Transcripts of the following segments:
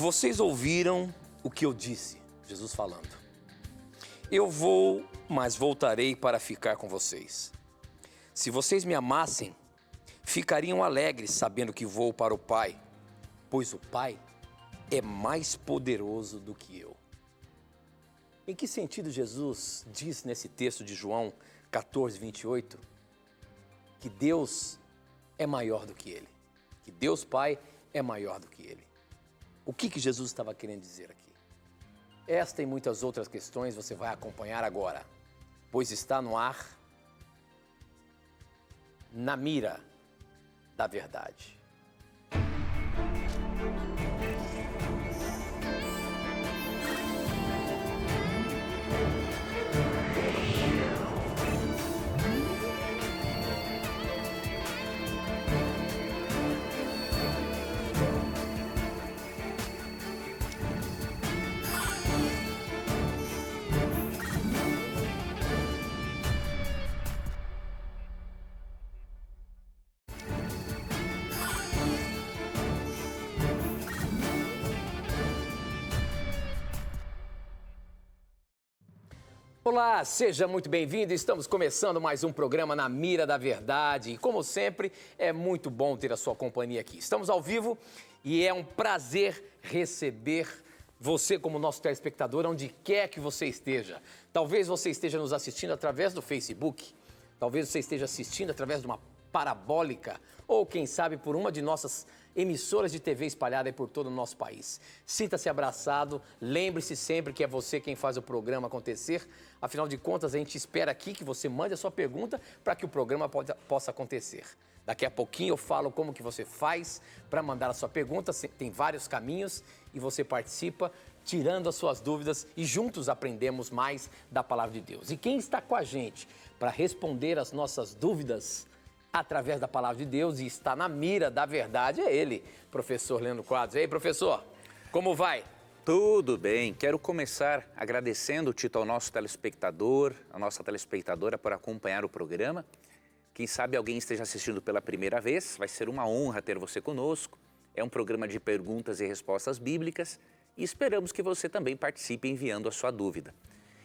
Vocês ouviram o que eu disse, Jesus falando. Eu vou, mas voltarei para ficar com vocês. Se vocês me amassem, ficariam alegres sabendo que vou para o Pai, pois o Pai é mais poderoso do que eu. Em que sentido Jesus diz nesse texto de João 14, 28, que Deus é maior do que ele, que Deus Pai é maior do que ele? O que Jesus estava querendo dizer aqui? Esta e muitas outras questões você vai acompanhar agora, pois está no ar, na mira da verdade. Olá, seja muito bem-vindo. Estamos começando mais um programa Na Mira da Verdade. E como sempre, é muito bom ter a sua companhia aqui. Estamos ao vivo e é um prazer receber você como nosso telespectador, onde quer que você esteja. Talvez você esteja nos assistindo através do Facebook, talvez você esteja assistindo através de uma parabólica ou, quem sabe, por uma de nossas emissoras de TV espalhadas por todo o nosso país. Sinta-se abraçado, lembre-se sempre que é você quem faz o programa acontecer. Afinal de contas, a gente espera aqui que você mande a sua pergunta para que o programa possa acontecer. Daqui a pouquinho eu falo como que você faz para mandar a sua pergunta, tem vários caminhos e você participa tirando as suas dúvidas e juntos aprendemos mais da Palavra de Deus. E quem está com a gente para responder as nossas dúvidas através da Palavra de Deus e está na mira da verdade é ele, professor Leandro Quadros. E aí, professor, como vai? Tudo bem. Quero começar agradecendo, Tito, ao nosso telespectador, a nossa telespectadora por acompanhar o programa. Quem sabe alguém esteja assistindo pela primeira vez, vai ser uma honra ter você conosco. É um programa de perguntas e respostas bíblicas e esperamos que você também participe enviando a sua dúvida.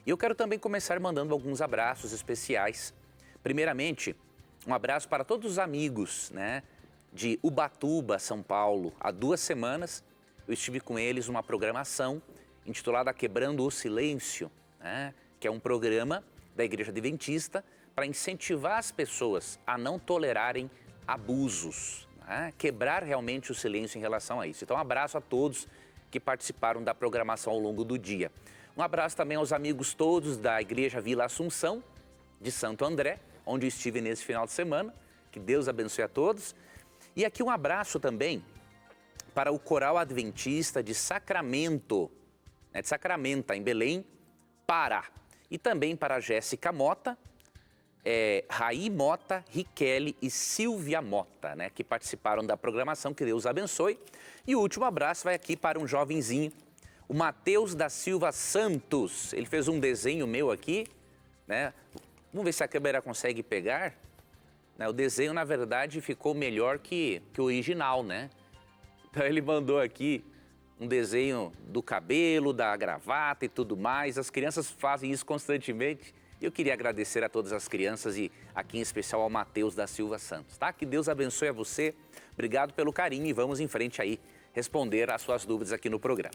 E eu quero também começar mandando alguns abraços especiais. Primeiramente, um abraço para todos os amigos, de Ubatuba, São Paulo. Há 2 semanas eu estive com eles numa programação intitulada Quebrando o Silêncio, que é um programa da Igreja Adventista para incentivar as pessoas a não tolerarem abusos, quebrar realmente o silêncio em relação a isso. Então, um abraço a todos que participaram da programação ao longo do dia. Um abraço também aos amigos todos da Igreja Vila Assunção, de Santo André, onde eu estive nesse final de semana. Que Deus abençoe a todos. E aqui um abraço também para o Coral Adventista de Sacramento, de Sacramento, em Belém, Pará. E também para a Jéssica Mota, Raí Mota, Riquele e Silvia Mota, que participaram da programação. Que Deus abençoe. E o último abraço vai aqui para um jovenzinho, o Matheus da Silva Santos. Ele fez um desenho meu aqui, Vamos ver se a câmera consegue pegar. O desenho, na verdade, ficou melhor que o original, Então ele mandou aqui um desenho do cabelo, da gravata e tudo mais. As crianças fazem isso constantemente. Eu queria agradecer a todas as crianças e aqui em especial ao Matheus da Silva Santos, Que Deus abençoe a você. Obrigado pelo carinho e vamos em frente aí responder às suas dúvidas aqui no programa.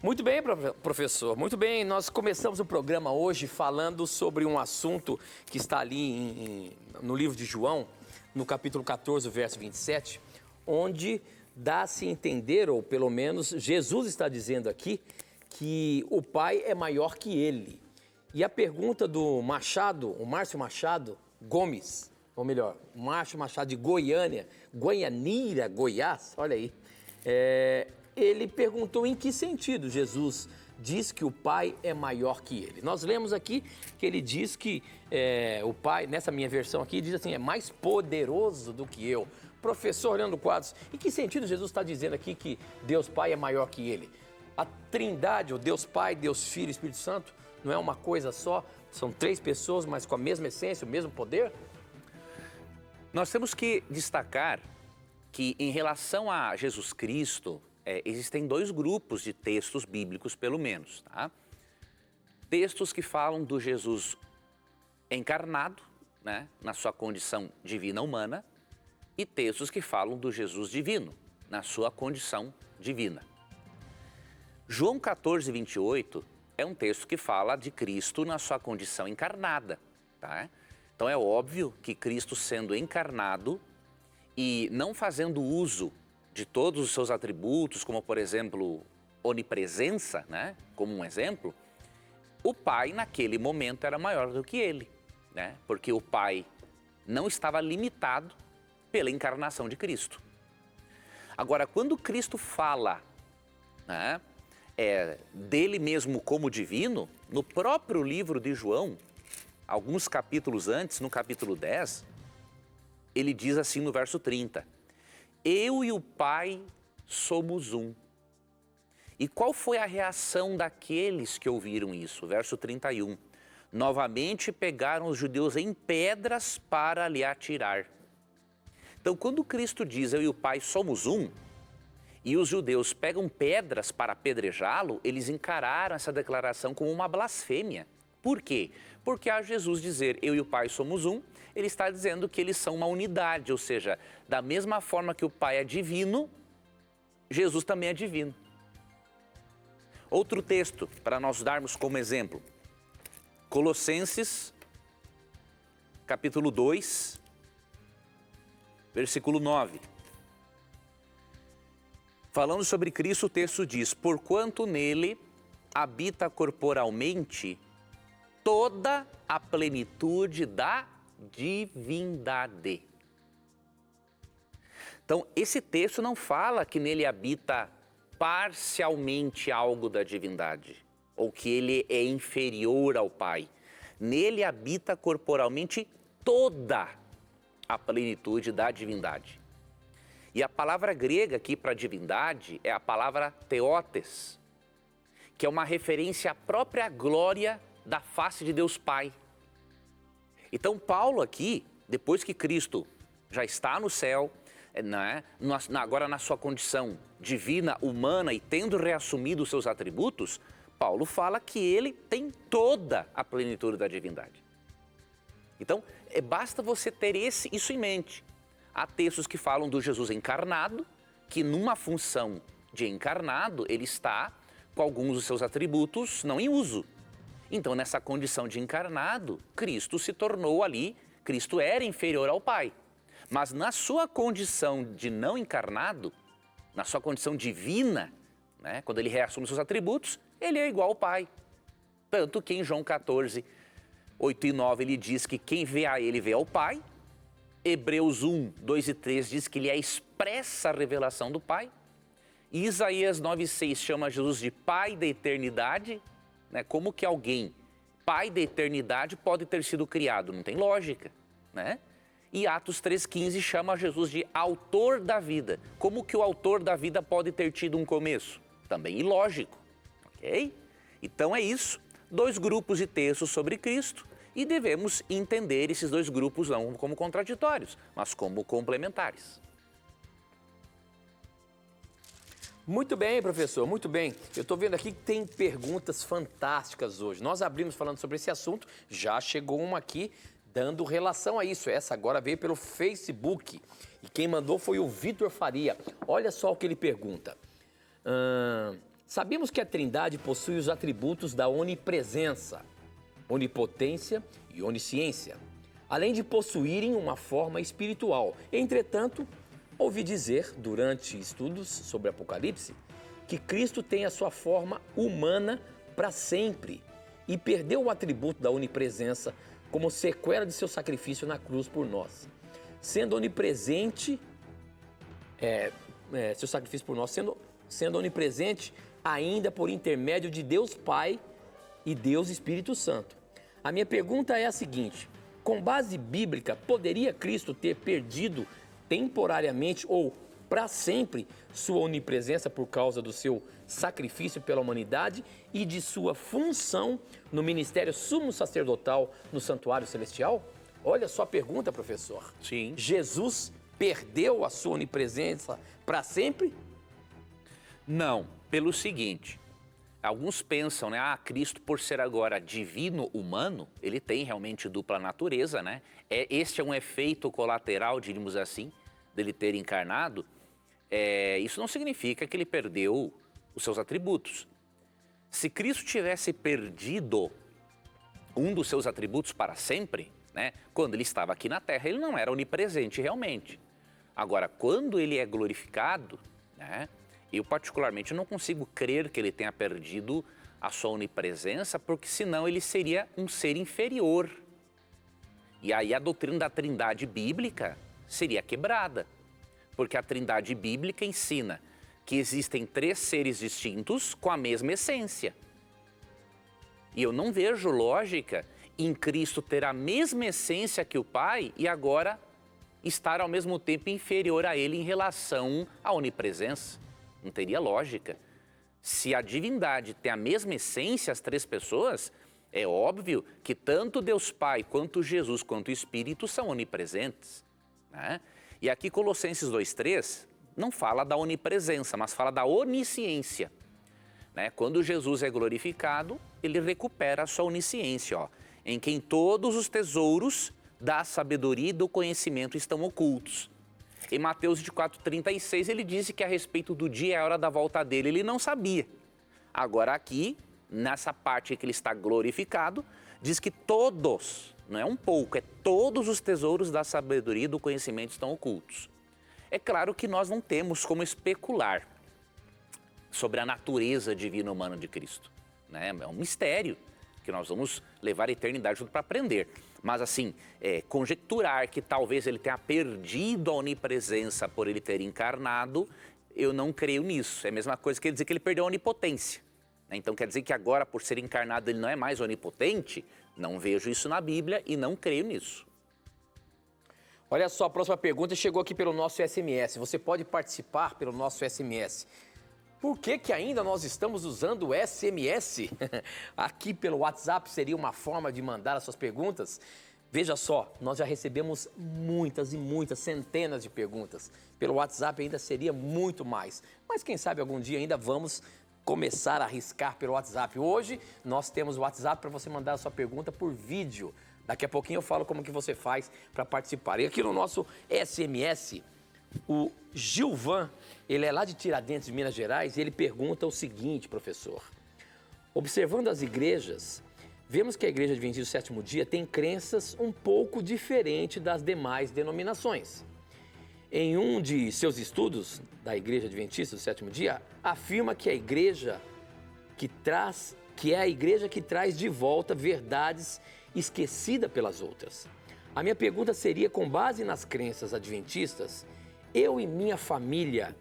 Muito bem, professor, muito bem. Nós começamos o programa hoje falando sobre um assunto que está ali no livro de João, no capítulo 14, verso 27, onde dá-se a entender, ou pelo menos Jesus está dizendo aqui, que o Pai é maior que ele. E a pergunta do Machado, o Márcio Machado Gomes, ou melhor, Márcio Machado de Goiânia, Goianira, Goiás, olha aí, ele perguntou em que sentido Jesus diz que o Pai é maior que ele. Nós lemos aqui que ele diz que o Pai, nessa minha versão aqui, diz assim, é mais poderoso do que eu. Professor Leandro Quadros, em que sentido Jesus está dizendo aqui que Deus Pai é maior que ele? A Trindade, o Deus Pai, Deus Filho e Espírito Santo, não é uma coisa só? São 3 pessoas, mas com a mesma essência, o mesmo poder? Nós temos que destacar que em relação a Jesus Cristo, existem dois grupos de textos bíblicos, pelo menos, tá? Textos que falam do Jesus encarnado, né, na sua condição divina humana, e textos que falam do Jesus divino, na sua condição divina. João 14, 28 é um texto que fala de Cristo na sua condição encarnada, tá? Então é óbvio que Cristo sendo encarnado e não fazendo uso de todos os seus atributos, como por exemplo, onipresença, né, como um exemplo, o Pai naquele momento era maior do que ele, né? Porque o Pai não estava limitado pela encarnação de Cristo. Agora, quando Cristo fala, né, dele mesmo como divino, no próprio livro de João, alguns capítulos antes, no capítulo 10, ele diz assim no verso 30, eu e o Pai somos um. E qual foi a reação daqueles que ouviram isso? Verso 31, novamente pegaram os judeus em pedras para lhe atirar. Então, quando Cristo diz, eu e o Pai somos um, e os judeus pegam pedras para apedrejá-lo, eles encararam essa declaração como uma blasfêmia. Por quê? Porque a Jesus dizer, eu e o Pai somos um, ele está dizendo que eles são uma unidade, ou seja, da mesma forma que o Pai é divino, Jesus também é divino. Outro texto, para nós darmos como exemplo, Colossenses, capítulo 2, versículo 9. Falando sobre Cristo, o texto diz, porquanto nele habita corporalmente toda a plenitude da divindade. Então, esse texto não fala que nele habita parcialmente algo da divindade, ou que ele é inferior ao Pai. Nele habita corporalmente toda a plenitude da divindade. E a palavra grega aqui para divindade é a palavra theotes, que é uma referência à própria glória da face de Deus Pai. Então Paulo aqui, depois que Cristo já está no céu, né, agora na sua condição divina, humana e tendo reassumido os seus atributos, Paulo fala que ele tem toda a plenitude da divindade. Então, basta você ter isso em mente. Há textos que falam do Jesus encarnado, que numa função de encarnado, ele está com alguns dos seus atributos não em uso. Então, nessa condição de encarnado, Cristo se tornou ali, Cristo era inferior ao Pai. Mas na sua condição de não encarnado, na sua condição divina, né, quando ele reassume seus atributos, ele é igual ao Pai. Tanto que em João 14, 8 e 9, ele diz que quem vê a ele vê ao Pai. Hebreus 1, 2 e 3 diz que ele é a expressa revelação do Pai. E Isaías 9, 6 chama Jesus de Pai da eternidade. Né? Como que alguém, Pai da eternidade, pode ter sido criado? Não tem lógica, né? E Atos 3,15 chama Jesus de autor da vida. Como que o autor da vida pode ter tido um começo? Também ilógico, ok? Então é isso, dois grupos de textos sobre Cristo e devemos entender esses dois grupos não como contraditórios, mas como complementares. Muito bem, professor, muito bem. Eu estou vendo aqui que tem perguntas fantásticas hoje. Nós abrimos falando sobre esse assunto, já chegou uma aqui dando relação a isso. Essa agora veio pelo Facebook e quem mandou foi o Vitor Faria. Olha só o que ele pergunta. Sabemos que a Trindade possui os atributos da onipresença, onipotência e onisciência, além de possuírem uma forma espiritual. Entretanto, ouvi dizer, durante estudos sobre Apocalipse, que Cristo tem a sua forma humana para sempre e perdeu o atributo da onipresença como sequela de seu sacrifício na cruz por nós. Sendo onipresente, seu sacrifício por nós, sendo onipresente ainda por intermédio de Deus Pai e Deus Espírito Santo. A minha pergunta é a seguinte: com base bíblica, poderia Cristo ter perdido temporariamente ou para sempre sua onipresença por causa do seu sacrifício pela humanidade e de sua função no ministério sumo sacerdotal no santuário celestial? Olha só a pergunta, professor. Sim. Jesus perdeu a sua onipresença para sempre? Não, pelo seguinte, alguns pensam, né? Cristo, por ser agora divino humano, ele tem realmente dupla natureza, né? Este é um efeito colateral, diríamos assim, dele ter encarnado. Isso não significa que ele perdeu os seus atributos. Se Cristo tivesse perdido um dos seus atributos para sempre, né? Quando ele estava aqui na Terra, ele não era onipresente realmente. Agora, quando ele é glorificado, né? Eu particularmente não consigo crer que ele tenha perdido a sua onipresença, porque senão ele seria um ser inferior. E aí a doutrina da Trindade bíblica seria quebrada, porque a Trindade bíblica ensina que existem 3 seres distintos com a mesma essência. E eu não vejo lógica em Cristo ter a mesma essência que o Pai e agora estar ao mesmo tempo inferior a ele em relação à onipresença. Não teria lógica. Se a divindade tem a mesma essência, as 3 pessoas, é óbvio que tanto Deus Pai, quanto Jesus, quanto o Espírito são onipresentes, né? E aqui Colossenses 2,3 não fala da onipresença, mas fala da onisciência, né? Quando Jesus é glorificado, ele recupera a sua onisciência, ó, em quem todos os tesouros da sabedoria e do conhecimento estão ocultos. Em Mateus 24:36, ele disse que a respeito do dia e a hora da volta dele, ele não sabia. Agora aqui, nessa parte que ele está glorificado, diz que todos, não é um pouco, é todos os tesouros da sabedoria e do conhecimento estão ocultos. É claro que nós não temos como especular sobre a natureza divina humana de Cristo, né? É um mistério que nós vamos levar a eternidade junto para aprender. Mas assim, conjecturar que talvez ele tenha perdido a onipresença por ele ter encarnado, eu não creio nisso. É a mesma coisa que ele dizer que ele perdeu a onipotência, né? Então quer dizer que agora, por ser encarnado, ele não é mais onipotente? Não vejo isso na Bíblia e não creio nisso. Olha só, a próxima pergunta chegou aqui pelo nosso SMS. Você pode participar pelo nosso SMS. Por que ainda nós estamos usando o SMS? Aqui pelo WhatsApp seria uma forma de mandar as suas perguntas? Veja só, nós já recebemos muitas e muitas, centenas de perguntas. Pelo WhatsApp ainda seria muito mais. Mas quem sabe algum dia ainda vamos começar a arriscar pelo WhatsApp. Hoje nós temos o WhatsApp para você mandar a sua pergunta por vídeo. Daqui a pouquinho eu falo como que você faz para participar. E aqui no nosso SMS, o Gilvan, ele é lá de Tiradentes, de Minas Gerais, e ele pergunta o seguinte, professor. Observando as igrejas, vemos que a Igreja Adventista do Sétimo Dia tem crenças um pouco diferentes das demais denominações. Em um de seus estudos da Igreja Adventista do Sétimo Dia, afirma que é a igreja que traz de volta verdades esquecidas pelas outras. A minha pergunta seria, com base nas crenças adventistas, eu e minha família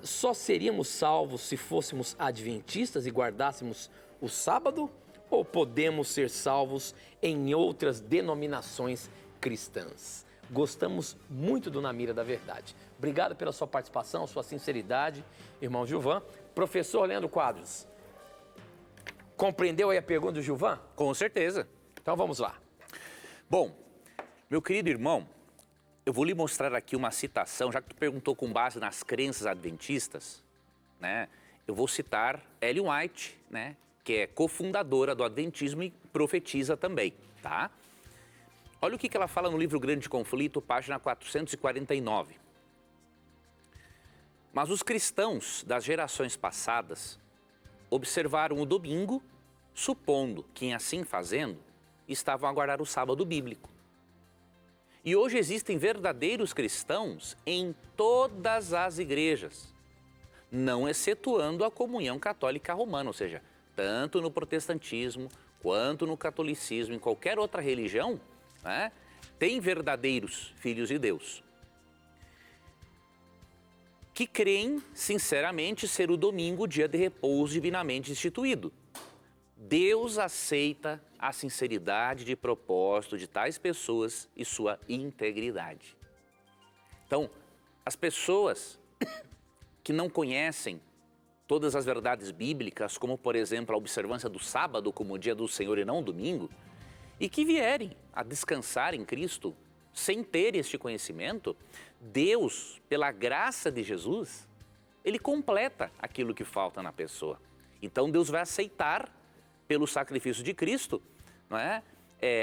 só seríamos salvos se fôssemos adventistas e guardássemos o sábado? Ou podemos ser salvos em outras denominações cristãs? Gostamos muito do Na Mira da Verdade. Obrigado pela sua participação, sua sinceridade, irmão Gilvan. Professor Leandro Quadros, compreendeu aí a pergunta do Gilvan? Com certeza. Então vamos lá. Bom, meu querido irmão, eu vou lhe mostrar aqui uma citação, já que tu perguntou com base nas crenças adventistas, né? Eu vou citar Ellen White, né? Que é cofundadora do Adventismo e profetiza também, tá? Olha o que ela fala no livro Grande Conflito, página 449. Mas os cristãos das gerações passadas observaram o domingo, supondo que, em assim fazendo, estavam a guardar o sábado bíblico. E hoje existem verdadeiros cristãos em todas as igrejas, não excetuando a comunhão católica romana, ou seja, tanto no protestantismo quanto no catolicismo, em qualquer outra religião, né, tem verdadeiros filhos de Deus, que creem sinceramente ser o domingo dia de repouso divinamente instituído. Deus aceita a sinceridade de propósito de tais pessoas e sua integridade. Então, as pessoas que não conhecem todas as verdades bíblicas, como por exemplo a observância do sábado como o dia do Senhor e não o domingo, e que vierem a descansar em Cristo sem ter este conhecimento, Deus, pela graça de Jesus, ele completa aquilo que falta na pessoa. Então Deus vai aceitar, pelo sacrifício de Cristo, não é?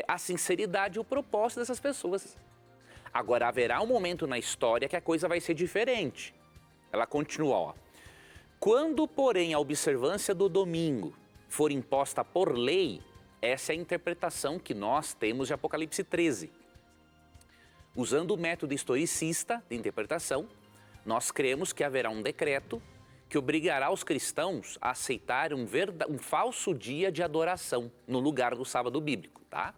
A sinceridade e o propósito dessas pessoas. Agora, haverá um momento na história que a coisa vai ser diferente. Ela continua, ó. Quando, porém, a observância do domingo for imposta por lei, essa é a interpretação que nós temos de Apocalipse 13. Usando o método historicista de interpretação, nós cremos que haverá um decreto que obrigará os cristãos a aceitar um falso dia de adoração no lugar do sábado bíblico, tá?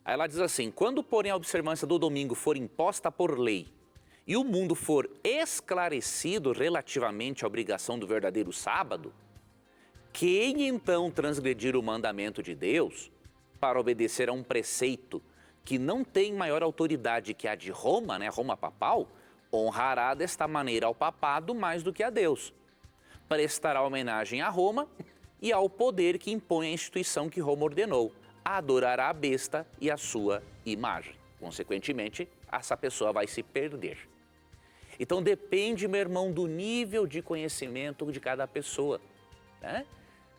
Aí ela diz assim, quando, porém, a observância do domingo for imposta por lei e o mundo for esclarecido relativamente à obrigação do verdadeiro sábado, quem então transgredir o mandamento de Deus para obedecer a um preceito que não tem maior autoridade que a de Roma, né, Roma papal, honrará desta maneira ao papado mais do que a Deus. Prestará homenagem a Roma e ao poder que impõe a instituição que Roma ordenou. Adorará a besta e a sua imagem. Consequentemente, essa pessoa vai se perder. Então depende, meu irmão, do nível de conhecimento de cada pessoa, né?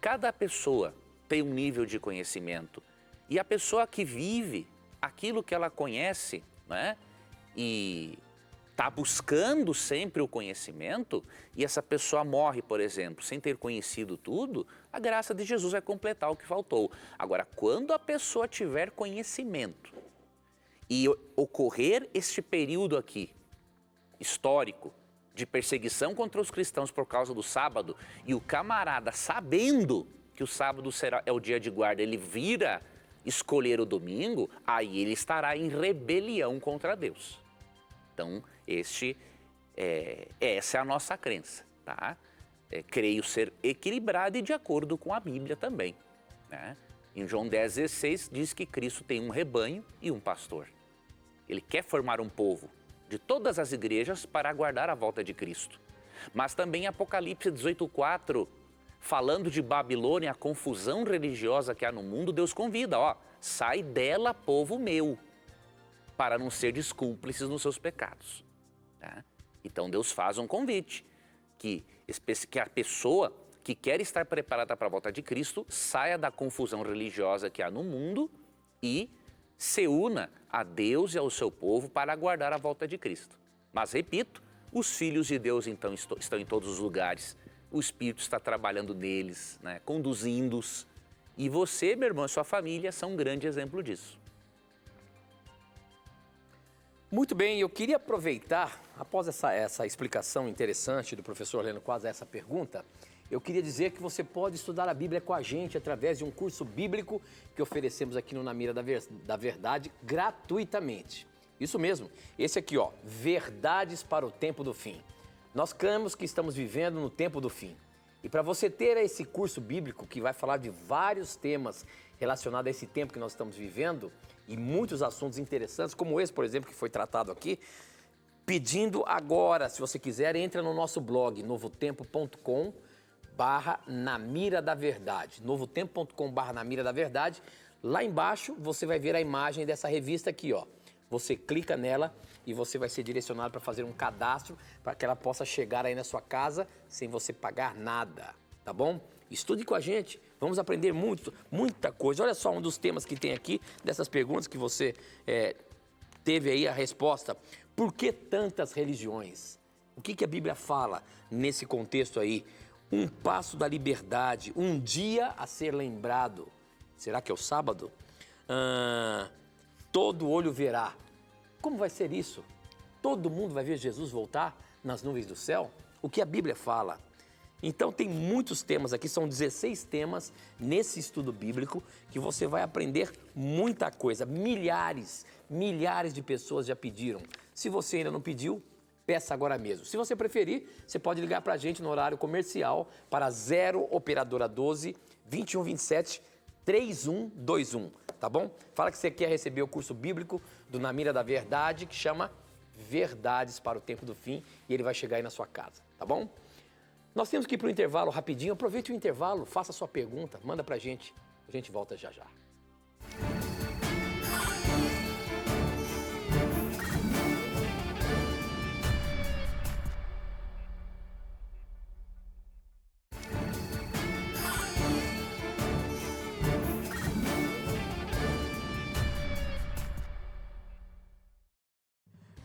Cada pessoa tem um nível de conhecimento. E a pessoa que vive aquilo que ela conhece, né? E está buscando sempre o conhecimento, e essa pessoa morre, por exemplo, sem ter conhecido tudo, a graça de Jesus vai completar o que faltou. Agora, quando a pessoa tiver conhecimento e ocorrer este período aqui, histórico, de perseguição contra os cristãos por causa do sábado, e o camarada, sabendo que o sábado é o dia de guarda, ele vira escolher o domingo, aí ele estará em rebelião contra Deus. Então, essa é a nossa crença, tá? Creio ser equilibrada e de acordo com a Bíblia também, né? Em João 10,16 diz que Cristo tem um rebanho e um pastor. Ele quer formar um povo de todas as igrejas para aguardar a volta de Cristo. Mas também em Apocalipse 18,4, falando de Babilônia, a confusão religiosa que há no mundo, Deus convida, ó, sai dela, povo meu, para não ser cúmplices nos seus pecados. Tá? Então Deus faz um convite, que a pessoa que quer estar preparada para a volta de Cristo saia da confusão religiosa que há no mundo e se una a Deus e ao seu povo para aguardar a volta de Cristo. Mas, repito, os filhos de Deus então estão em todos os lugares, o Espírito está trabalhando neles, né, conduzindo-os, e você, meu irmão, e sua família são um grande exemplo disso. Muito bem, eu queria aproveitar, após essa explicação interessante do professor Leno Quadros, essa pergunta, eu queria dizer que você pode estudar a Bíblia com a gente através de um curso bíblico que oferecemos aqui no Na Mira da Verdade gratuitamente. Isso mesmo, esse aqui, ó, Verdades para o Tempo do Fim. Nós cremos que estamos vivendo no tempo do fim. E para você ter esse curso bíblico que vai falar de vários temas relacionados a esse tempo que nós estamos vivendo e muitos assuntos interessantes, como esse, por exemplo, que foi tratado aqui, pedindo agora, se você quiser, entra no nosso blog, novotempo.com/Na Mira da Verdade. novotempo.com/Na Mira da Verdade. Lá embaixo você vai ver a imagem dessa revista aqui, ó. Você clica nela e você vai ser direcionado para fazer um cadastro para que ela possa chegar aí na sua casa sem você pagar nada, tá bom? Estude com a gente, vamos aprender muita coisa. Olha só um dos temas que tem aqui, dessas perguntas que você teve aí a resposta. Por que tantas religiões? O que a Bíblia fala nesse contexto aí? Um passo da liberdade, um dia a ser lembrado. Será que é o sábado? Todo olho verá. Como vai ser isso? Todo mundo vai ver Jesus voltar nas nuvens do céu? O que a Bíblia fala? Então tem muitos temas aqui, são 16 temas nesse estudo bíblico que você vai aprender muita coisa. Milhares de pessoas já pediram. Se você ainda não pediu, peça agora mesmo. Se você preferir, você pode ligar para a gente no horário comercial para 0 Operadora 12 2127 3121, tá bom? Fala que você quer receber o curso bíblico do Na Mira da Verdade, que chama Verdades para o Tempo do Fim, e ele vai chegar aí na sua casa, tá bom? Nós temos que ir para o intervalo rapidinho, aproveite o intervalo, faça a sua pergunta, manda pra gente, a gente volta já já.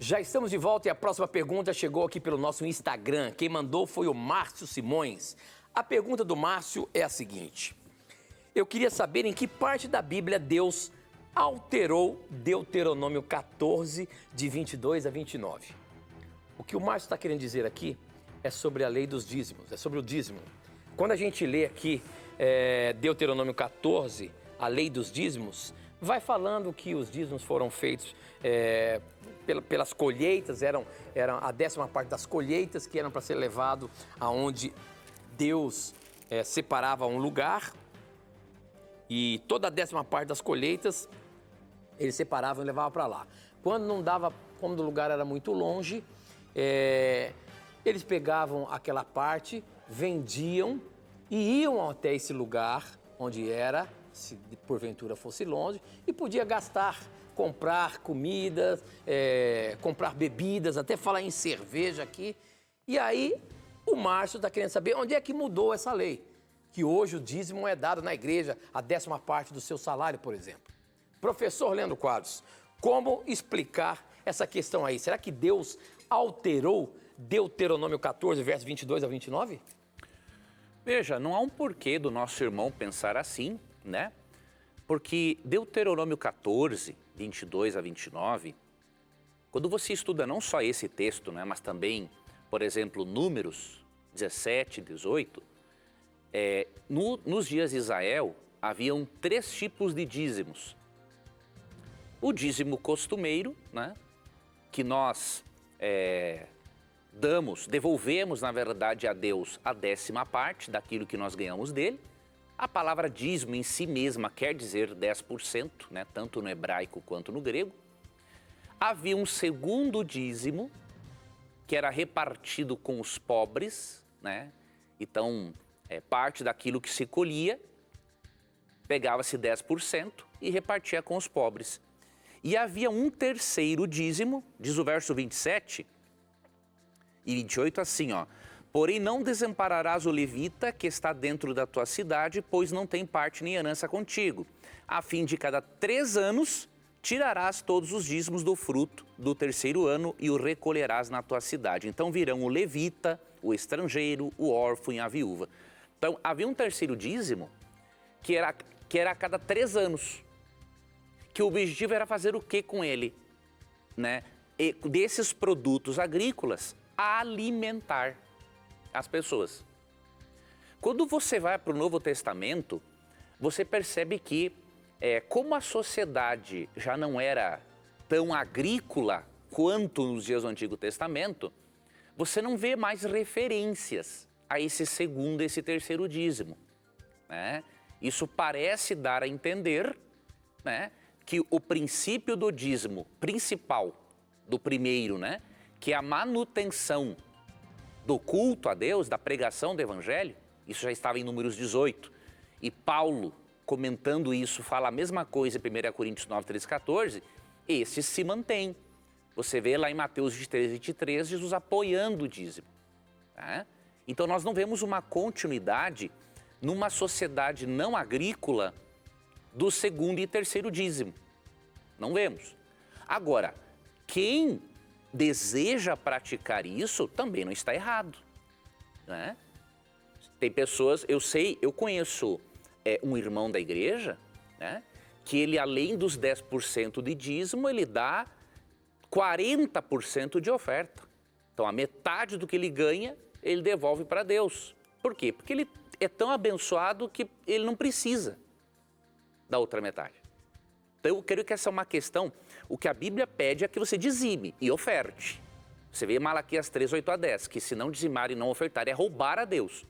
Já estamos de volta e a próxima pergunta chegou aqui pelo nosso Instagram. Quem mandou foi o Márcio Simões. A pergunta do Márcio é a seguinte: eu queria saber em que parte da Bíblia Deus alterou Deuteronômio 14, de 22 a 29. O que o Márcio está querendo dizer aqui é sobre a lei dos dízimos, é sobre o dízimo. Quando a gente lê aqui Deuteronômio 14, a lei dos dízimos, vai falando que os dízimos foram feitos pelas colheitas, eram a 10ª parte das colheitas que eram para ser levado aonde Deus separava um lugar, e toda a 10ª parte das colheitas eles separavam e levavam para lá. Quando não dava, como o lugar era muito longe, eles pegavam aquela parte, vendiam e iam até esse lugar onde era, se porventura fosse longe, e podia gastar, comprar comidas, comprar bebidas, até falar em cerveja aqui. E aí o Márcio está querendo saber onde é que mudou essa lei, que hoje o dízimo é dado na igreja, a 10ª parte do seu salário, por exemplo. Professor Leandro Quadros, como explicar essa questão aí? Será que Deus alterou Deuteronômio 14, versos 22 a 29? Veja, não há um porquê do nosso irmão pensar assim, né? Porque Deuteronômio 14, 22 a 29, quando você estuda não só esse texto, né, mas também, por exemplo, Números 17, 18, nos dias de Israel, haviam 3 tipos de dízimos. O dízimo costumeiro, né, que nós devolvemos, na verdade, a Deus a 10ª parte daquilo que nós ganhamos dele. A palavra dízimo em si mesma quer dizer 10%, né, tanto no hebraico quanto no grego. Havia um segundo dízimo, que era repartido com os pobres, né? Então, parte daquilo que se colhia, pegava-se 10% e repartia com os pobres. E havia um terceiro dízimo, diz o verso 27 e 28 assim, ó: porém não desampararás o levita que está dentro da tua cidade, pois não tem parte nem herança contigo. A fim de cada 3 anos tirarás todos os dízimos do fruto do 3º ano e o recolherás na tua cidade. Então virão o levita, o estrangeiro, o órfão e a viúva. Então havia um terceiro dízimo que era a cada 3 anos. Que o objetivo era fazer o que com ele? Né? E desses produtos agrícolas, alimentar as pessoas. Quando você vai para o Novo Testamento, você percebe que, como a sociedade já não era tão agrícola quanto nos dias do Antigo Testamento, você não vê mais referências a esse segundo e esse terceiro dízimo, né? Isso parece dar a entender, né, que o princípio do dízimo principal, do primeiro, né, que é a manutenção do culto a Deus, da pregação do Evangelho, isso já estava em Números 18. E Paulo, comentando isso, fala a mesma coisa em 1 Coríntios 9, 13, 14, esse se mantém. Você vê lá em Mateus 23, 23, Jesus apoiando o dízimo. Tá? Então nós não vemos uma continuidade numa sociedade não agrícola do segundo e terceiro dízimo. Não vemos. Agora, quem deseja praticar isso também não está errado, né? Tem pessoas, eu conheço um irmão da igreja, né, que ele, além dos 10% de dízimo, ele dá 40% de oferta. Então a metade do que ele ganha, ele devolve para Deus. Por quê? Porque ele é tão abençoado que ele não precisa da outra metade. Então eu creio que essa é uma questão, o que a Bíblia pede é que você dizime e oferte. Você vê Malaquias 3, 8 a 10, que se não dizimar e não ofertar é roubar a Deus.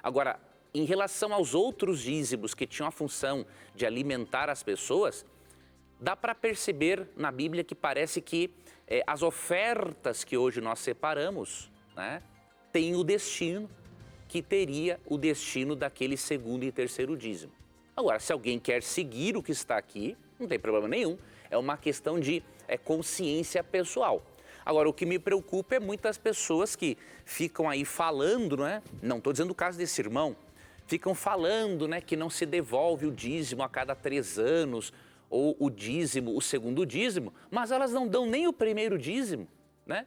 Agora, em relação aos outros dízimos que tinham a função de alimentar as pessoas, dá para perceber na Bíblia que parece que as ofertas que hoje nós separamos, né, têm o destino que teria o destino daquele segundo e terceiro dízimo. Agora, se alguém quer seguir o que está aqui, não tem problema nenhum, é uma questão de consciência pessoal. Agora, o que me preocupa é muitas pessoas que ficam aí falando, né? Não estou dizendo o caso desse irmão, ficam falando, né, que não se devolve o dízimo a cada 3 anos, ou o dízimo, o segundo dízimo, mas elas não dão nem o primeiro dízimo, né?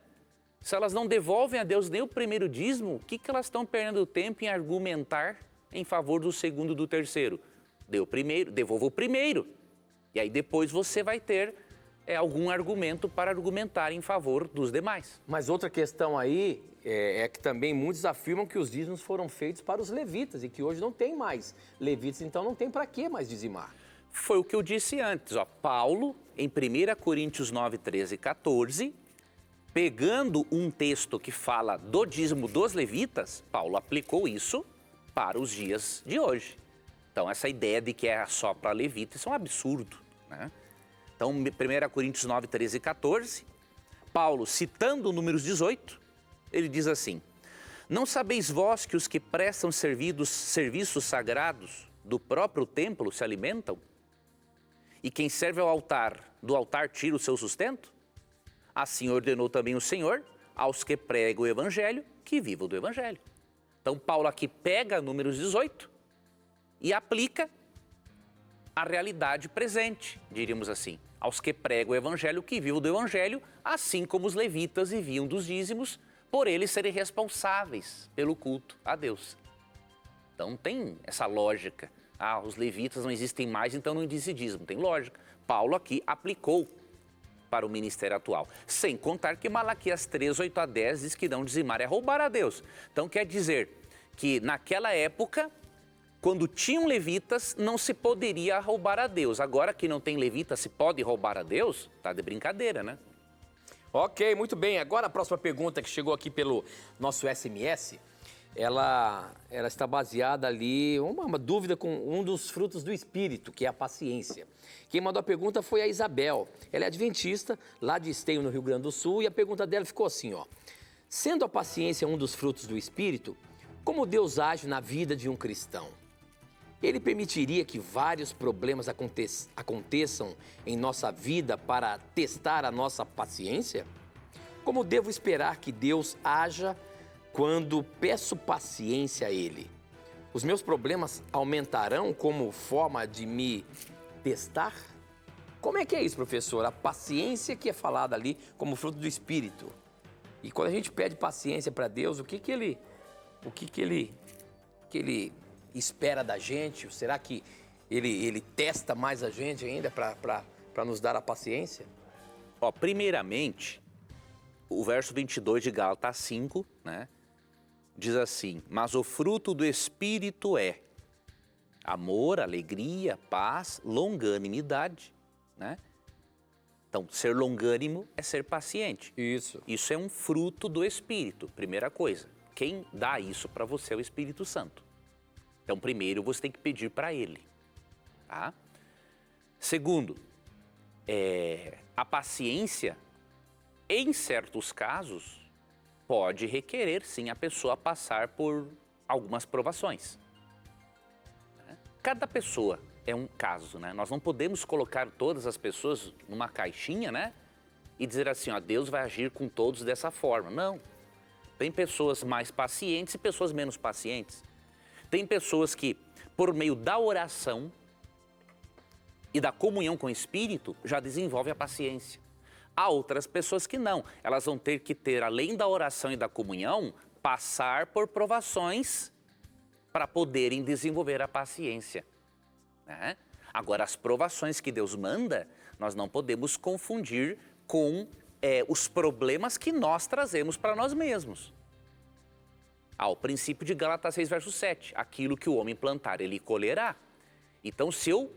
Se elas não devolvem a Deus nem o primeiro dízimo, o que elas estão perdendo tempo em argumentar em favor do segundo e do terceiro? Dê o primeiro, devolva o primeiro. E aí depois você vai ter algum argumento para argumentar em favor dos demais. Mas outra questão aí é que também muitos afirmam que os dízimos foram feitos para os levitas e que hoje não tem mais levitas, então não tem para que mais dizimar. Foi o que eu disse antes, ó. Paulo, em 1 Coríntios 9, 13 e 14, pegando um texto que fala do dízimo dos levitas, Paulo aplicou isso para os dias de hoje. Então, essa ideia de que é só para levitas, isso é um absurdo, né? Então, 1 Coríntios 9, 13 e 14, Paulo, citando Números 18, ele diz assim: não sabeis vós que os que prestam serviços sagrados do próprio templo se alimentam? E quem serve ao altar, do altar tira o seu sustento? Assim ordenou também o Senhor aos que pregam o evangelho, que vivam do evangelho. Então, Paulo aqui pega Números 18 e aplica a realidade presente, diríamos assim, aos que pregam o evangelho, que vivam do evangelho, assim como os levitas viviam dos dízimos, por eles serem responsáveis pelo culto a Deus. Então tem essa lógica. Os levitas não existem mais, então não existe dízimo. Tem lógica. Paulo aqui aplicou para o ministério atual. Sem contar que Malaquias 3, 8 a 10 diz que não dizimar é roubar a Deus. Então quer dizer que naquela época, quando tinham levitas, não se poderia roubar a Deus. Agora que não tem levitas, se pode roubar a Deus? Tá de brincadeira, né? Ok, muito bem. Agora a próxima pergunta que chegou aqui pelo nosso SMS, ela está baseada ali, uma dúvida com um dos frutos do Espírito, que é a paciência. Quem mandou a pergunta foi a Isabel. Ela é adventista, lá de Esteio, no Rio Grande do Sul, e a pergunta dela ficou assim, ó. Sendo a paciência um dos frutos do Espírito, como Deus age na vida de um cristão? Ele permitiria que vários problemas aconteçam em nossa vida para testar a nossa paciência? Como devo esperar que Deus haja quando peço paciência a Ele? Os meus problemas aumentarão como forma de me testar? Como é que é isso, professor? A paciência que é falada ali como fruto do Espírito. E quando a gente pede paciência para Deus, o que ele espera da gente? Será que ele testa mais a gente ainda para nos dar a paciência? Primeiramente, o verso 22 de Gálatas 5, né, diz assim: mas o fruto do Espírito é amor, alegria, paz, longanimidade, né? Então, ser longânimo é ser paciente. Isso. Isso é um fruto do Espírito, primeira coisa. Quem dá isso para você é o Espírito Santo. Então, primeiro, você tem que pedir para Ele, tá? Segundo, a paciência, em certos casos, pode requerer, sim, a pessoa passar por algumas provações. Cada pessoa é um caso, né? Nós não podemos colocar todas as pessoas numa caixinha, né? E dizer assim, ó, Deus vai agir com todos dessa forma. Não. Tem pessoas mais pacientes e pessoas menos pacientes. Tem pessoas que, por meio da oração e da comunhão com o Espírito, já desenvolvem a paciência. Há outras pessoas que não. Elas vão ter que ter, além da oração e da comunhão, passar por provações para poderem desenvolver a paciência, né? Agora, as provações que Deus manda, nós não podemos confundir com os problemas que nós trazemos para nós mesmos. O princípio de Gálatas 6, verso 7. Aquilo que o homem plantar, ele colherá. Então, se eu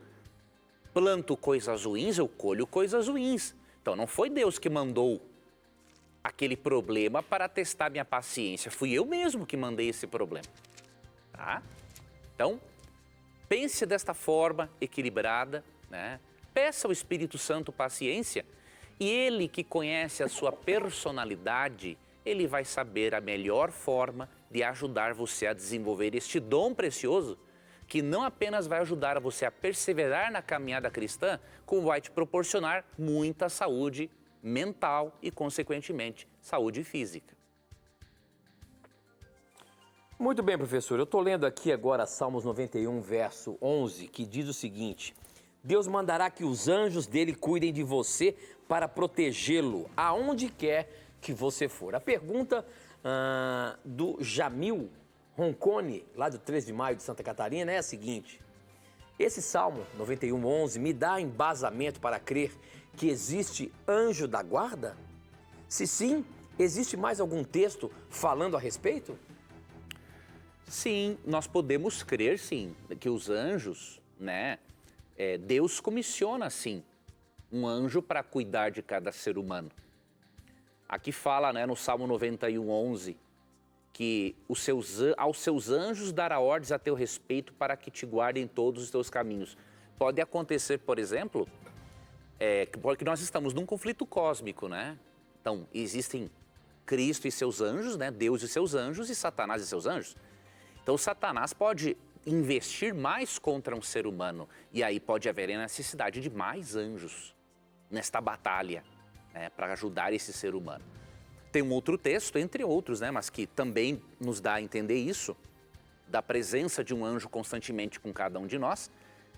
planto coisas ruins, eu colho coisas ruins. Então, não foi Deus que mandou aquele problema para testar minha paciência. Fui eu mesmo que mandei esse problema. Tá? Então, pense desta forma equilibrada, né? Peça ao Espírito Santo paciência e Ele que conhece a sua personalidade, Ele vai saber a melhor forma de ajudar você a desenvolver este dom precioso que não apenas vai ajudar você a perseverar na caminhada cristã, como vai te proporcionar muita saúde mental e, consequentemente, saúde física. Muito bem, professor. Eu estou lendo aqui agora Salmos 91, verso 11, que diz o seguinte: Deus mandará que os anjos dele cuidem de você para protegê-lo, aonde quer que você for. A pergunta do Jamil Roncone, lá do 13 de maio de Santa Catarina, é a seguinte: esse Salmo 91:11 me dá embasamento para crer que existe anjo da guarda? Se sim, existe mais algum texto falando a respeito? Sim, nós podemos crer, sim, que os anjos, né, Deus comissiona, sim, um anjo para cuidar de cada ser humano. Aqui fala, né, no Salmo 91:11, que aos seus anjos dará ordens a teu respeito para que te guardem todos os teus caminhos. Pode acontecer, por exemplo, porque nós estamos num conflito cósmico, né? Então, existem Cristo e seus anjos, né? Deus e seus anjos e Satanás e seus anjos. Então, Satanás pode investir mais contra um ser humano e aí pode haver a necessidade de mais anjos nesta batalha, né, para ajudar esse ser humano. Tem um outro texto, entre outros, né, mas que também nos dá a entender isso, da presença de um anjo constantemente com cada um de nós,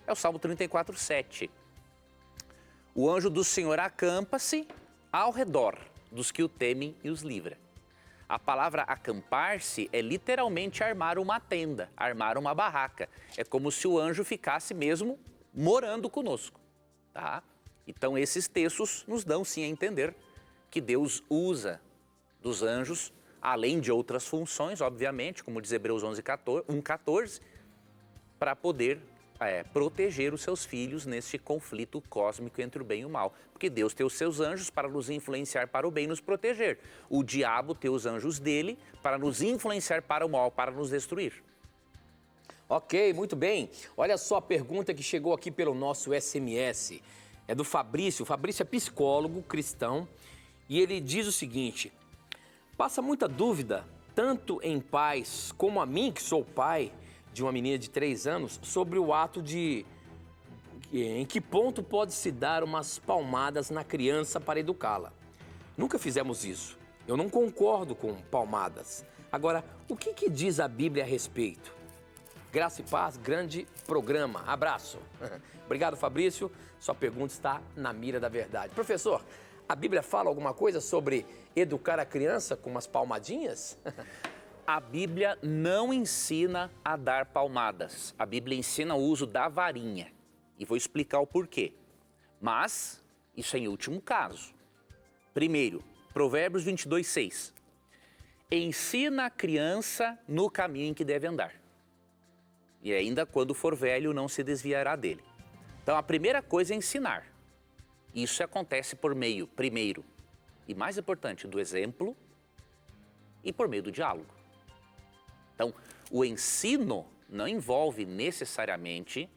é o Salmo 34:7. O anjo do Senhor acampa-se ao redor dos que o temem e os livra. A palavra acampar-se é literalmente armar uma tenda, armar uma barraca. É como se o anjo ficasse mesmo morando conosco, tá? Então esses textos nos dão sim a entender que Deus usa dos anjos, além de outras funções, obviamente, como diz Hebreus 1:14, para poder proteger os seus filhos neste conflito cósmico entre o bem e o mal. Porque Deus tem os seus anjos para nos influenciar para o bem e nos proteger. O diabo tem os anjos dele para nos influenciar para o mal, para nos destruir. Ok, muito bem. Olha só a pergunta que chegou aqui pelo nosso SMS. É do Fabrício. O Fabrício é psicólogo cristão e ele diz o seguinte: passa muita dúvida, tanto em pais como a mim, que sou pai de uma menina de 3 anos, sobre o ato de em que ponto pode-se dar umas palmadas na criança para educá-la. Nunca fizemos isso. Eu não concordo com palmadas. Agora, o que diz a Bíblia a respeito? Graça e paz, grande programa. Abraço. Obrigado, Fabrício. Sua pergunta está na mira da verdade. Professor, a Bíblia fala alguma coisa sobre educar a criança com umas palmadinhas? A Bíblia não ensina a dar palmadas. A Bíblia ensina o uso da varinha. E vou explicar o porquê. Mas isso é em último caso. Primeiro, Provérbios 22:6. Ensina a criança no caminho em que deve andar. E ainda quando for velho não se desviará dele. Então a primeira coisa é ensinar. Isso acontece por meio, primeiro, e mais importante, do exemplo e por meio do diálogo. Então, o ensino não envolve necessariamente,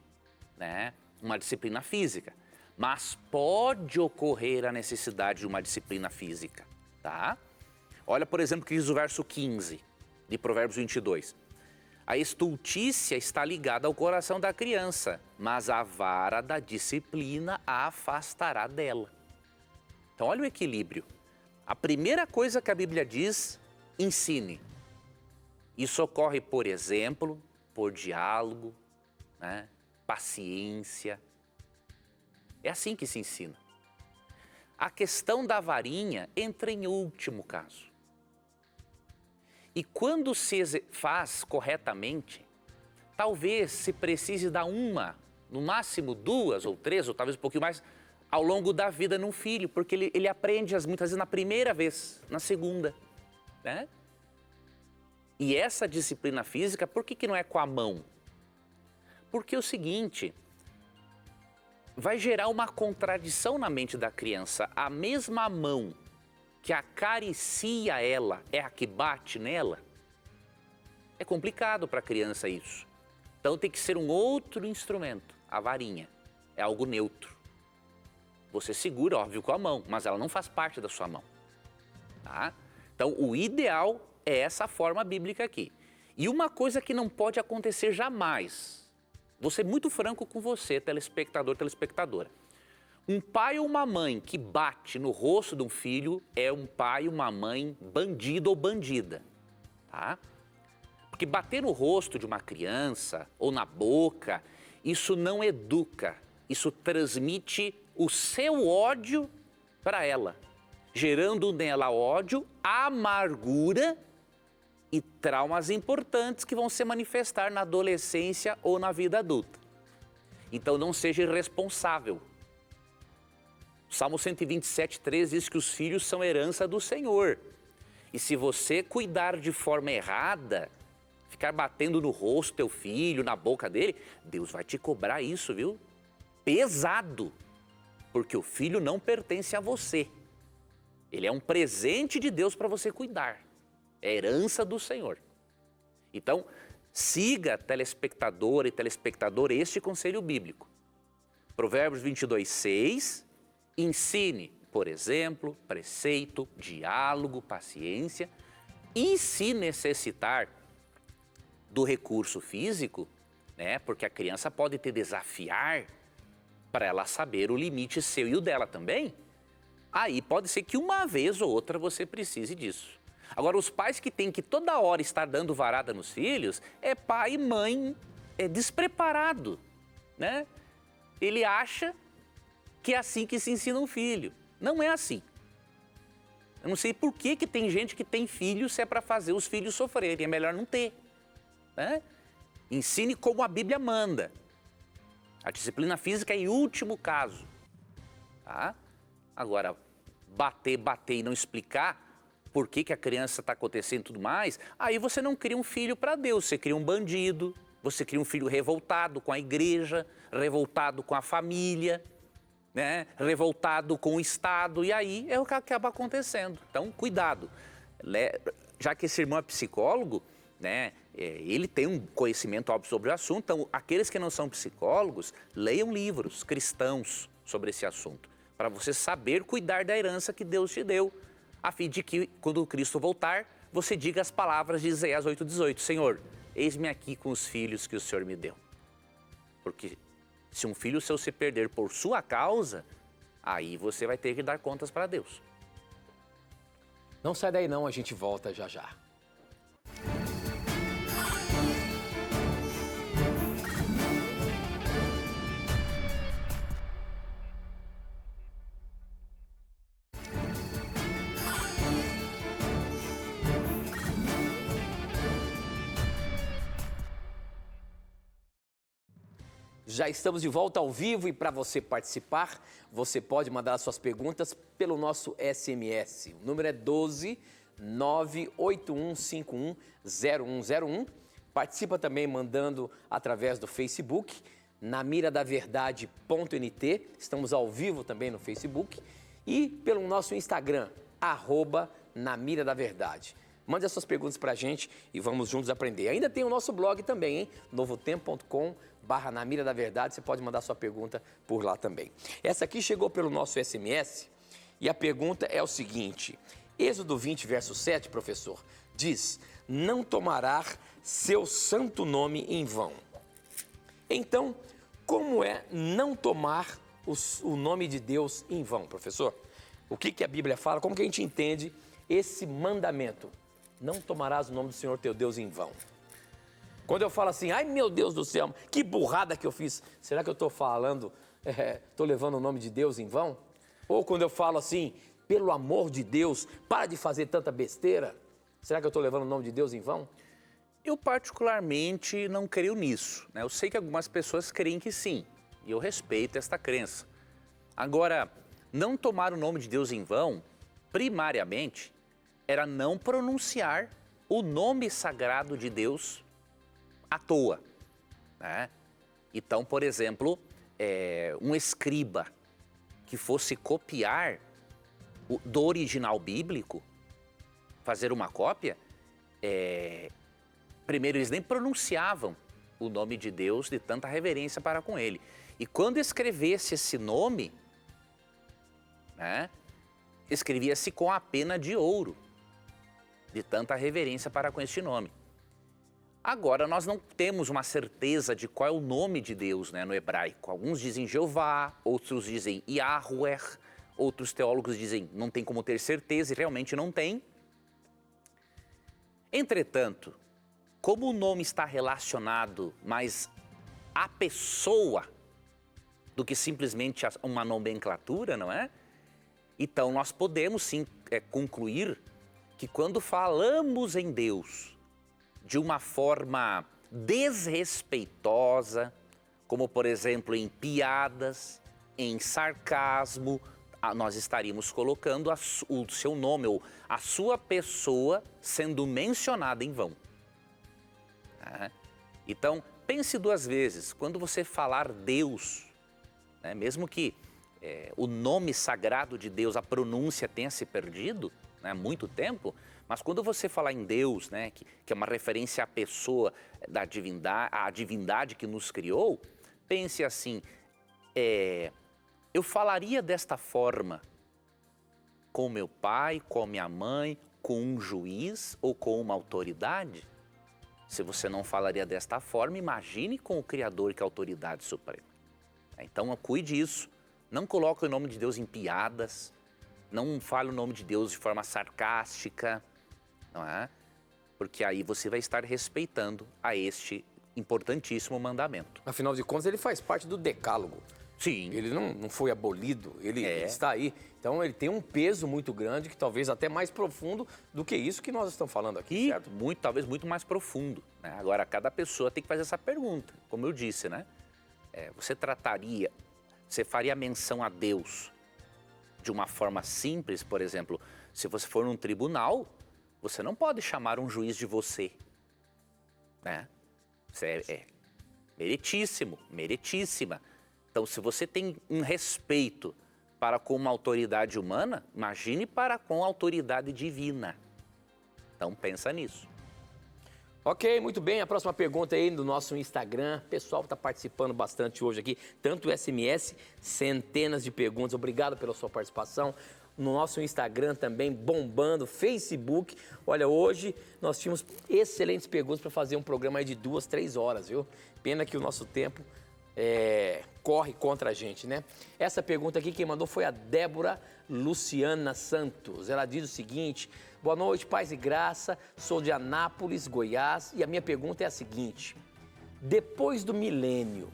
né, uma disciplina física, mas pode ocorrer a necessidade de uma disciplina física, tá? Olha, por exemplo, o que diz o verso 15 de Provérbios 22. A estultícia está ligada ao coração da criança, mas a vara da disciplina a afastará dela. Então, olha o equilíbrio. A primeira coisa que a Bíblia diz, ensine. Isso ocorre por exemplo, por diálogo, né? Paciência. É assim que se ensina. A questão da varinha entra em último caso. E quando se faz corretamente, talvez se precise dar uma, no máximo 2 ou 3, ou talvez um pouquinho mais, ao longo da vida num filho, porque ele aprende muitas vezes na primeira vez, na segunda, né? E essa disciplina física, por que não é com a mão? Porque é o seguinte, vai gerar uma contradição na mente da criança. A mesma mão que acaricia ela é a que bate nela? É complicado para a criança isso. Então tem que ser um outro instrumento, a varinha. É algo neutro. Você segura, óbvio, com a mão, mas ela não faz parte da sua mão. Tá? Então o ideal é essa forma bíblica aqui. E uma coisa que não pode acontecer jamais, vou ser muito franco com você, telespectador, telespectadora. Um pai ou uma mãe que bate no rosto de um filho é um pai ou uma mãe bandido ou bandida, tá? Porque bater no rosto de uma criança ou na boca, isso não educa, isso transmite o seu ódio para ela, gerando nela ódio, amargura e traumas importantes que vão se manifestar na adolescência ou na vida adulta. Então não seja irresponsável. O Salmo 127:3 diz que os filhos são herança do Senhor. E se você cuidar de forma errada, ficar batendo no rosto do teu filho, na boca dele, Deus vai te cobrar isso, viu? Pesado. Porque o filho não pertence a você. Ele é um presente de Deus para você cuidar. É herança do Senhor. Então, siga, telespectador e telespectador, este conselho bíblico. Provérbios 22:6, ensine, por exemplo, preceito, diálogo, paciência. E se necessitar do recurso físico, né, porque a criança pode te desafiar para ela saber o limite seu e o dela também, aí pode ser que uma vez ou outra você precise disso. Agora, os pais que têm que toda hora estar dando varada nos filhos, é pai e mãe despreparado, né? Ele acha que é assim que se ensina um filho. Não é assim. Eu não sei por que tem gente que tem filhos se é para fazer os filhos sofrerem, é melhor não ter, né? Ensine como a Bíblia manda. A disciplina física é em último caso, tá? Agora, bater e não explicar por que a criança está acontecendo e tudo mais, aí você não cria um filho para Deus, você cria um bandido, você cria um filho revoltado com a igreja, revoltado com a família, né? Revoltado com o Estado, e aí é o que acaba acontecendo. Então, cuidado. Já que esse irmão é psicólogo, né? Ele tem um conhecimento óbvio sobre o assunto, então aqueles que não são psicólogos, leiam livros cristãos sobre esse assunto, para você saber cuidar da herança que Deus te deu, a fim de que, quando Cristo voltar, você diga as palavras de Isaías 8:18, Senhor, eis-me aqui com os filhos que o Senhor me deu. Porque se um filho seu se perder por sua causa, aí você vai ter que dar contas para Deus. Não sai daí não, a gente volta já já. Já estamos de volta ao vivo e para você participar, você pode mandar suas perguntas pelo nosso SMS. O número é 12 98151 0101. Participa também mandando através do Facebook, namiradaverdade.nt. Estamos ao vivo também no Facebook. E pelo nosso Instagram, @namiradaverdade. Mande as suas perguntas para a gente e vamos juntos aprender. Ainda tem o nosso blog também, hein? novotempo.com/namiradaverdade. Você pode mandar sua pergunta por lá também. Essa aqui chegou pelo nosso SMS e a pergunta é o seguinte. Êxodo 20, verso 7, professor, diz, não tomará seu santo nome em vão. Então, como é não tomar o nome de Deus em vão, professor? O que a Bíblia fala? Como que a gente entende esse mandamento? Não tomarás o nome do Senhor teu Deus em vão. Quando eu falo assim, ai meu Deus do céu, que burrada que eu fiz. Será que eu estou falando, estou levando o nome de Deus em vão? Ou quando eu falo assim, pelo amor de Deus, para de fazer tanta besteira. Será que eu estou levando o nome de Deus em vão? Eu particularmente não creio nisso, né? Eu sei que algumas pessoas creem que sim, e eu respeito esta crença. Agora, não tomar o nome de Deus em vão, primariamente, era não pronunciar o nome sagrado de Deus à toa, né? Então, por exemplo, um escriba que fosse copiar do original bíblico, fazer uma cópia, primeiro eles nem pronunciavam o nome de Deus de tanta reverência para com ele. E quando escrevesse esse nome, né, escrevia-se com a pena de ouro, de tanta reverência para com este nome. Agora, nós não temos uma certeza de qual é o nome de Deus, né, no hebraico. Alguns dizem Jeová, outros dizem Yahweh, outros teólogos dizem não tem como ter certeza, e realmente não tem. Entretanto, como o nome está relacionado mais à pessoa do que simplesmente uma nomenclatura, não é? Então, nós podemos sim concluir que quando falamos em Deus de uma forma desrespeitosa, como por exemplo em piadas, em sarcasmo, nós estaríamos colocando o seu nome ou a sua pessoa sendo mencionada em vão. Então, pense duas vezes, quando você falar Deus, né, mesmo que o nome sagrado de Deus, a pronúncia tenha se perdido, né, há muito tempo, mas quando você falar em Deus, né, que é uma referência à pessoa da divindade, à divindade que nos criou, pense assim, eu falaria desta forma com meu pai, com minha mãe, com um juiz ou com uma autoridade? Se você não falaria desta forma, imagine com o Criador, que é a autoridade suprema. Então, cuide disso. Não coloque o nome de Deus em piadas. Não fale o nome de Deus de forma sarcástica, não é? Porque aí você vai estar respeitando a este importantíssimo mandamento. Afinal de contas, ele faz parte do decálogo. Sim. Ele não foi abolido, ele está aí. Então, ele tem um peso muito grande, que talvez até mais profundo do que isso que nós estamos falando aqui, certo? Talvez muito mais profundo, né? Agora, cada pessoa tem que fazer essa pergunta, como eu disse, né? Você faria menção a Deus de uma forma simples, por exemplo, se você for num tribunal, você não pode chamar um juiz de você, né? Você é meritíssimo, meritíssima. Então, se você tem um respeito para com uma autoridade humana, imagine para com a autoridade divina. Então, pensa nisso. Ok, muito bem. A próxima pergunta aí do nosso Instagram. O pessoal está participando bastante hoje aqui, tanto o SMS, centenas de perguntas. Obrigado pela sua participação. No nosso Instagram também, bombando, Facebook. Olha, hoje nós tínhamos excelentes perguntas para fazer um programa aí de 2, 3 horas, viu? Pena que o nosso tempo corre contra a gente, né? Essa pergunta aqui quem mandou foi a Débora Luciana Santos. Ela diz o seguinte: boa noite, paz e graça, sou de Anápolis, Goiás, e a minha pergunta é a seguinte: depois do milênio,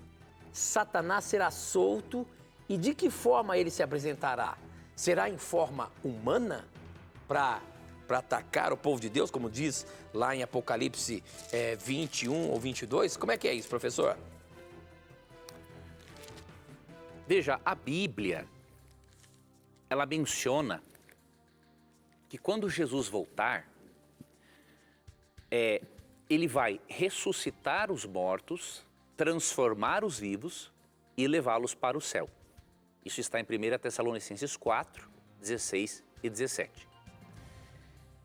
Satanás será solto e de que forma ele se apresentará? Será em forma humana para atacar o povo de Deus, como diz lá em Apocalipse 21 ou 22? Como é que é isso, professor? Veja, a Bíblia, ela menciona que quando Jesus voltar, ele vai ressuscitar os mortos, transformar os vivos e levá-los para o céu. Isso está em 1 Tessalonicenses 4, 16 e 17.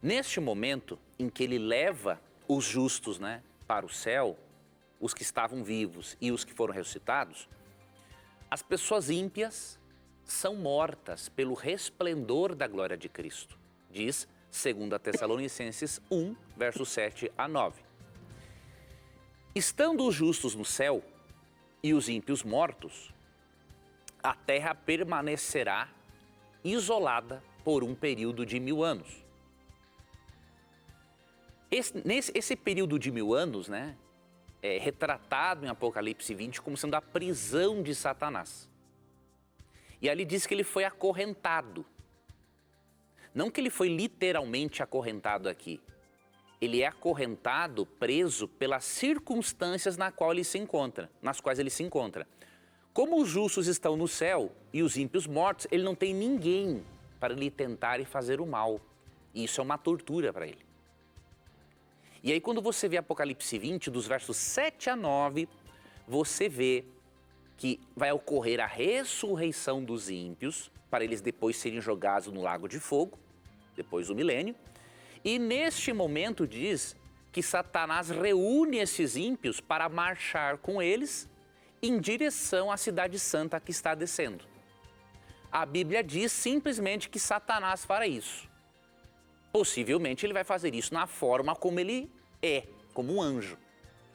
Neste momento em que ele leva os justos, né, para o céu, os que estavam vivos e os que foram ressuscitados, as pessoas ímpias são mortas pelo resplendor da glória de Cristo. Diz 2 Tessalonicenses 1, versos 7 a 9. Estando os justos no céu e os ímpios mortos, a terra permanecerá isolada por um período de 1000 anos. Esse período de 1000 anos, né, é retratado em Apocalipse 20 como sendo a prisão de Satanás. E ali diz que ele foi acorrentado. Não que ele foi literalmente acorrentado aqui. Ele é acorrentado, preso pelas circunstâncias nas quais ele se encontra. Como os justos estão no céu e os ímpios mortos, ele não tem ninguém para lhe tentar e fazer o mal. E isso é uma tortura para ele. E aí quando você vê Apocalipse 20, dos versos 7 a 9, você vê que vai ocorrer a ressurreição dos ímpios, para eles depois serem jogados no lago de fogo, depois do milênio. E neste momento diz que Satanás reúne esses ímpios para marchar com eles em direção à cidade santa que está descendo. A Bíblia diz simplesmente que Satanás fará isso. Possivelmente ele vai fazer isso na forma como ele é, como um anjo.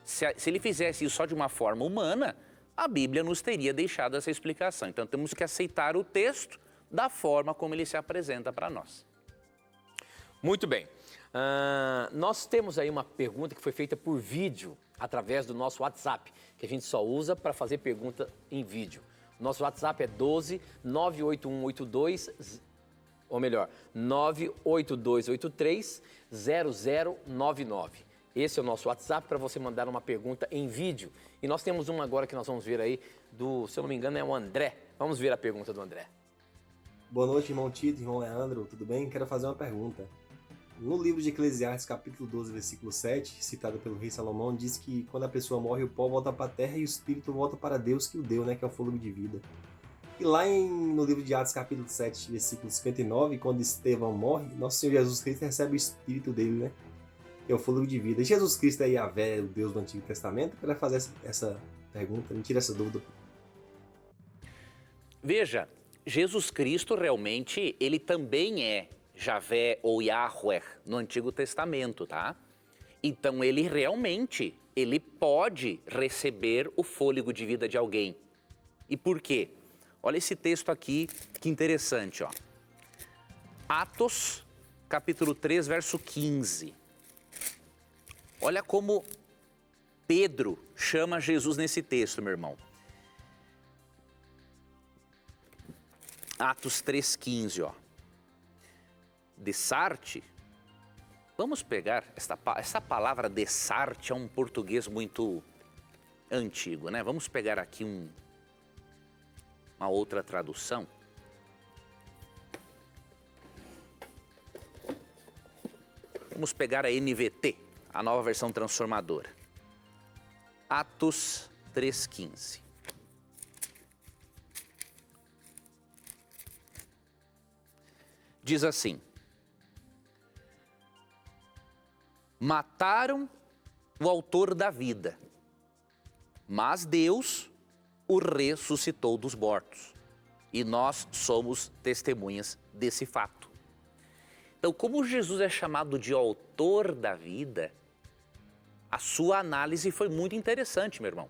Se ele fizesse isso só de uma forma humana, a Bíblia nos teria deixado essa explicação. Então temos que aceitar o texto da forma como ele se apresenta para nós. Muito bem. Nós temos aí uma pergunta que foi feita por vídeo, através do nosso WhatsApp, que a gente só usa para fazer pergunta em vídeo. Nosso WhatsApp é 12 98182, ou melhor, 98283 0099. Esse é o nosso WhatsApp para você mandar uma pergunta em vídeo. E nós temos uma agora que nós vamos ver aí, se eu não me engano, é o André. Vamos ver a pergunta do André. Boa noite, irmão Tito, irmão Leandro, tudo bem? Quero fazer uma pergunta. No livro de Eclesiastes, capítulo 12, versículo 7, citado pelo rei Salomão, diz que quando a pessoa morre, o pó volta para a terra e o espírito volta para Deus que o deu, né, que é o fôlego de vida. E lá no livro de Atos, capítulo 7, versículo 59, quando Estevão morre, nosso Senhor Jesus Cristo recebe o espírito dele, né, que é o fôlego de vida. E Jesus Cristo é Yahvé, o Deus do Antigo Testamento? Eu quero fazer essa pergunta, me tira essa dúvida. Veja, Jesus Cristo realmente, ele também é Javé ou Yahweh no Antigo Testamento, tá? Então ele realmente, ele pode receber o fôlego de vida de alguém. E por quê? Olha esse texto aqui, que interessante, ó. Atos, capítulo 3, verso 15. Olha como Pedro chama Jesus nesse texto, meu irmão. Atos 3,15, ó. Dessarte, vamos pegar, essa palavra dessarte é um português muito antigo, né? Vamos pegar aqui uma outra tradução. Vamos pegar a NVT, a nova versão transformadora. Atos 3,15. Diz assim: mataram o autor da vida, mas Deus o ressuscitou dos mortos. E nós somos testemunhas desse fato. Então, como Jesus é chamado de autor da vida, a sua análise foi muito interessante, meu irmão.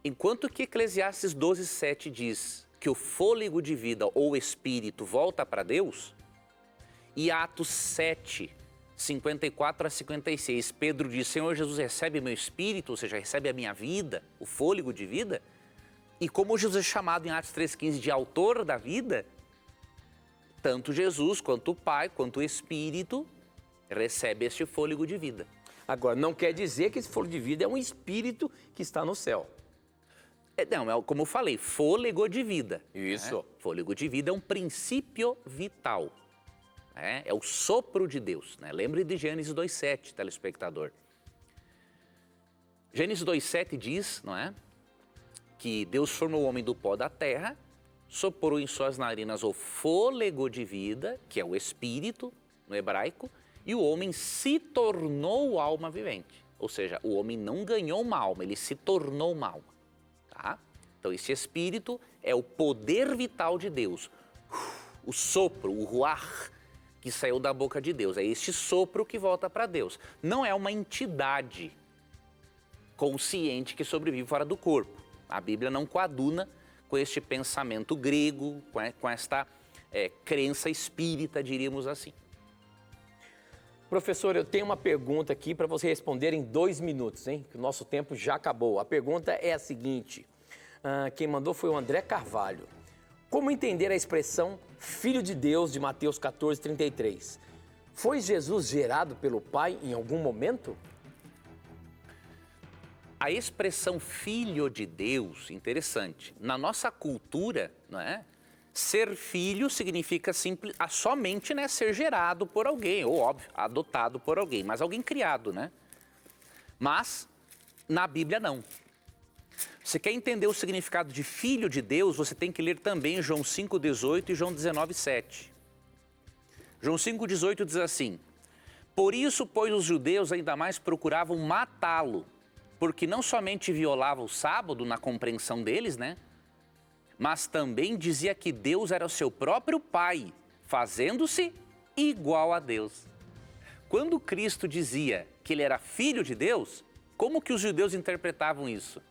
Enquanto que Eclesiastes 12:7 diz que o fôlego de vida ou espírito volta para Deus, e Atos 7, 54 a 56, Pedro diz: Senhor Jesus, recebe meu espírito, ou seja, recebe a minha vida, o fôlego de vida. E como Jesus é chamado em Atos 3,15 de autor da vida, tanto Jesus, quanto o Pai, quanto o Espírito, recebe este fôlego de vida. Agora, não quer dizer que esse fôlego de vida é um espírito que está no céu. Não, como eu falei, fôlego de vida. Isso. Né? Fôlego de vida é um princípio vital. É o sopro de Deus. Né? Lembre de Gênesis 2,7, telespectador. Gênesis 2,7 diz, não é? Que Deus formou o homem do pó da terra, soprou em suas narinas o fôlego de vida, que é o espírito, no hebraico, e o homem se tornou alma vivente. Ou seja, o homem não ganhou uma alma, ele se tornou uma alma. Tá? Então esse espírito é o poder vital de Deus. O sopro, o ruach, que saiu da boca de Deus. É este sopro que volta para Deus. Não é uma entidade consciente que sobrevive fora do corpo. A Bíblia não coaduna com este pensamento grego, com esta crença espírita, diríamos assim. Professor, eu tenho uma pergunta aqui para você responder em 2 minutos, hein? Que o nosso tempo já acabou. A pergunta é a seguinte, quem mandou foi o André Carvalho. Como entender a expressão Filho de Deus de Mateus 14:33? Foi Jesus gerado pelo Pai em algum momento? A expressão filho de Deus, interessante. Na nossa cultura, não é? Ser filho significa somente, né, ser gerado por alguém, ou óbvio, adotado por alguém, mas alguém criado, né? Mas na Bíblia não. Você quer entender o significado de filho de Deus, você tem que ler também João 5,18 e João 19,7. João 5,18 diz assim: por isso, pois, os judeus ainda mais procuravam matá-lo, porque não somente violava o sábado na compreensão deles, né? Mas também dizia que Deus era o seu próprio Pai, fazendo-se igual a Deus. Quando Cristo dizia que ele era filho de Deus, como que os judeus interpretavam isso?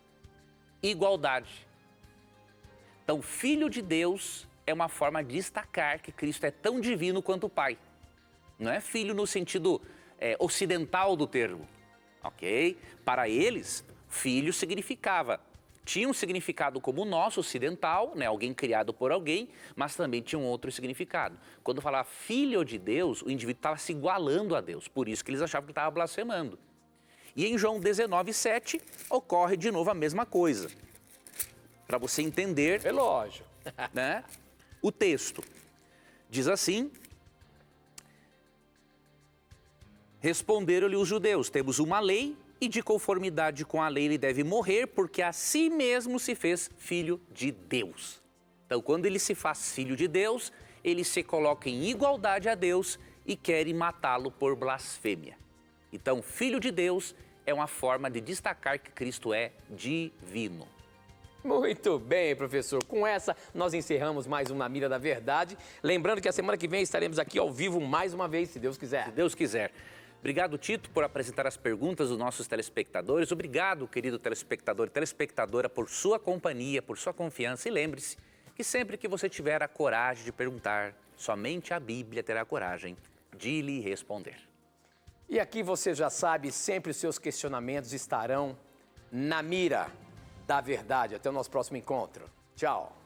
Igualdade. Então, filho de Deus é uma forma de destacar que Cristo é tão divino quanto o Pai. Não é filho no sentido ocidental do termo, ok? Para eles, filho significava tinha um significado como o nosso, ocidental, né? Alguém criado por alguém, mas também tinha um outro significado. Quando falava filho de Deus, o indivíduo estava se igualando a Deus, por isso que eles achavam que estava blasfemando. E em João 19:7 ocorre de novo a mesma coisa. Para você entender, É lógico. né? O texto diz assim: responderam-lhe os judeus, temos uma lei e de conformidade com a lei ele deve morrer, porque a si mesmo se fez filho de Deus. Então, quando ele se faz filho de Deus, ele se coloca em igualdade a Deus e querem matá-lo por blasfêmia. Então, filho de Deus é uma forma de destacar que Cristo é divino. Muito bem, professor. Com essa, nós encerramos mais um Na Mira da Verdade. Lembrando que a semana que vem estaremos aqui ao vivo mais uma vez, se Deus quiser. Se Deus quiser. Obrigado, Tito, por apresentar as perguntas dos nossos telespectadores. Obrigado, querido telespectador e telespectadora, por sua companhia, por sua confiança. E lembre-se que sempre que você tiver a coragem de perguntar, somente a Bíblia terá coragem de lhe responder. E aqui você já sabe, sempre os seus questionamentos estarão na mira da verdade. Até o nosso próximo encontro. Tchau.